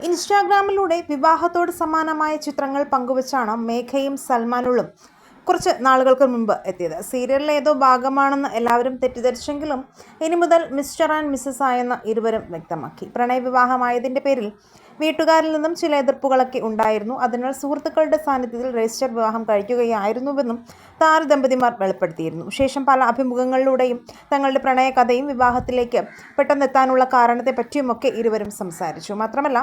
ഇൻസ്റ്റാഗ്രാമിലൂടെ വിവാഹത്തോട് സമാനമായ ചിത്രങ്ങൾ പങ്കുവച്ചാണ് മേഘയും സൽമാനുകളും കുറച്ച് നാളുകൾക്ക് മുമ്പ് എത്തിയത്. സീരിയലിലെ ഏതോ ഭാഗമാണെന്ന് എല്ലാവരും തെറ്റിദ്ധരിച്ചെങ്കിലും ഇനി മുതൽ മിസ്റ്റർ ആൻഡ് മിസ്സസ് ആയെന്ന് ഇരുവരും വ്യക്തമാക്കി. പ്രണയവിവാഹമായതിൻ്റെ പേരിൽ വീട്ടുകാരിൽ നിന്നും ചില എതിർപ്പുകളൊക്കെ ഉണ്ടായിരുന്നു. അതിനാൽ സുഹൃത്തുക്കളുടെ സാന്നിധ്യത്തിൽ രജിസ്റ്റർ വിവാഹം കഴിക്കുകയായിരുന്നുവെന്നും താരദമ്പതിമാർ വെളിപ്പെടുത്തിയിരുന്നു. ശേഷം പല അഭിമുഖങ്ങളിലൂടെയും തങ്ങളുടെ പ്രണയകഥയും വിവാഹത്തിലേക്ക് പെട്ടെന്നെത്താനുള്ള കാരണത്തെപ്പറ്റിയുമൊക്കെ ഇരുവരും സംസാരിച്ചു. മാത്രമല്ല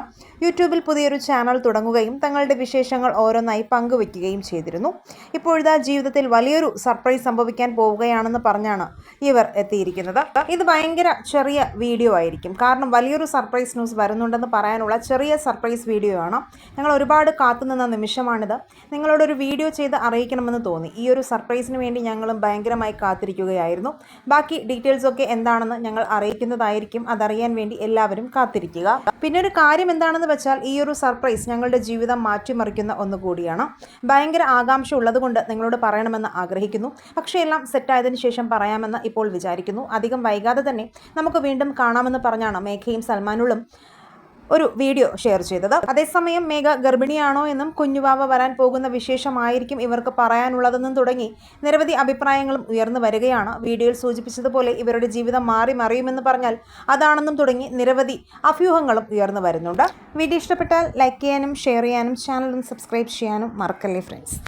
യൂട്യൂബിൽ പുതിയൊരു ചാനൽ തുടങ്ങുകയും തങ്ങളുടെ വിശേഷങ്ങൾ ഓരോന്നായി പങ്കുവയ്ക്കുകയും ചെയ്തിരുന്നു. ഇപ്പോഴത്തെ ജീവിതത്തിൽ വലിയൊരു സർപ്രൈസ് സംഭവിക്കാൻ പോവുകയാണെന്ന് പറഞ്ഞാണ് ഇവർ എത്തിയിരിക്കുന്നത്. ഇത് ഭയങ്കര ചെറിയ വീഡിയോ ആയിരിക്കും. കാരണം വലിയൊരു സർപ്രൈസ് ന്യൂസ് വരുന്നുണ്ടെന്ന് പറയാനുള്ള ചെറിയ സർപ്രൈസ് വീഡിയോ ആണ്. ഞങ്ങൾ ഒരുപാട് കാത്തുനിന്ന നിമിഷമാണിത്. നിങ്ങളോടൊരു വീഡിയോ ചെയ്ത് അറിയിക്കണമെന്ന് തോന്നി. ഈ ഒരു സർപ്രൈസിന് വേണ്ടി ഞങ്ങളും ഭയങ്കരമായി കാത്തിരിക്കുകയായിരുന്നു. ബാക്കി ഡീറ്റെയിൽസൊക്കെ എന്താണെന്ന് ഞങ്ങൾ അറിയിക്കുന്നതായിരിക്കും. അതറിയാൻ വേണ്ടി എല്ലാവരും കാത്തിരിക്കുക. പിന്നെ ഒരു കാര്യം എന്താണെന്ന് വെച്ചാൽ ഈ ഒരു സർപ്രൈസ് ഞങ്ങളുടെ ജീവിതം മാറ്റിമറിക്കുന്ന ഒന്നുകൂടിയാണ്. ഭയങ്കര ആകാംക്ഷ ഉള്ളതുകൊണ്ട് നിങ്ങളോട് പറയണമെന്ന് ആഗ്രഹിക്കുന്നു. പക്ഷേ എല്ലാം സെറ്റായതിനു ശേഷം പറയാമെന്ന് ഇപ്പോൾ വിചാരിക്കുന്നു. അധികം വൈകാതെ തന്നെ നമുക്ക് വീണ്ടും കാണാമെന്ന് പറഞ്ഞാണ് മേഘയും സൽമാനുകളും ഒരു വീഡിയോ ഷെയർ ചെയ്തത്. അതേസമയം മേഘ ഗർഭിണിയാണോ എന്നും കുഞ്ഞുവാവ വരാൻ പോകുന്ന വിശേഷമായിരിക്കും ഇവർക്ക് പറയാനുള്ളതെന്നും തുടങ്ങി നിരവധി അഭിപ്രായങ്ങളും ഉയർന്നു വരികയാണ്. വീഡിയോയിൽ സൂചിപ്പിച്ചതുപോലെ ഇവരുടെ ജീവിതം മാറി മറിയുമെന്ന് പറഞ്ഞാൽ അതാണെന്നും തുടങ്ങി നിരവധി അഭ്യൂഹങ്ങളും ഉയർന്നു വരുന്നുണ്ട്. വീഡിയോ ഇഷ്ടപ്പെട്ടാൽ ലൈക്ക് ചെയ്യാനും ഷെയർ ചെയ്യാനും ചാനൽ സബ്സ്ക്രൈബ് ചെയ്യാനും മറക്കല്ലേ ഫ്രണ്ട്സ്.